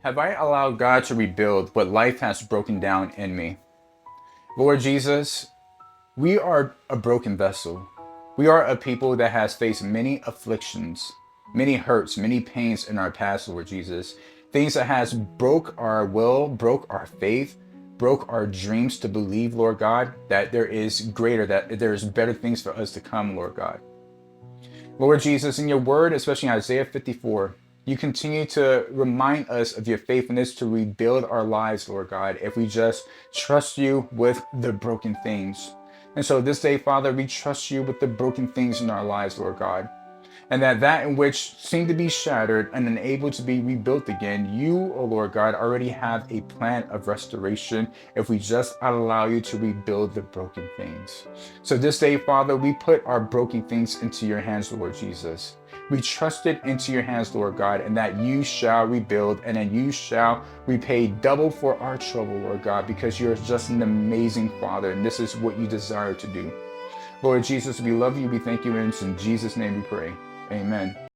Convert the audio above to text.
Have I allowed God to rebuild what life has broken down in me? Lord Jesus, we are a broken vessel. We are a people that has faced many afflictions, many hurts, many pains in our past, Lord Jesus. Things that has broke our will, broke our faith, broke our dreams to believe, Lord God, that there is greater, that there is better things for us to come, Lord God. Lord Jesus, in your word, especially in Isaiah 54, you continue to remind us of your faithfulness to rebuild our lives, Lord God, if we just trust you with the broken things. And so this day, Father, we trust you with the broken things in our lives, Lord God, and that in which seemed to be shattered and unable to be rebuilt again, you, oh Lord God, already have a plan of restoration if we just allow you to rebuild the broken things. So this day, Father, we put our broken things into your hands, Lord Jesus. We trust it into your hands, Lord God, and that you shall rebuild and then you shall repay double for our trouble, Lord God, because you're just an amazing Father, and this is what you desire to do. Lord Jesus, we love you, we thank you, and it's in Jesus' name we pray. Amen.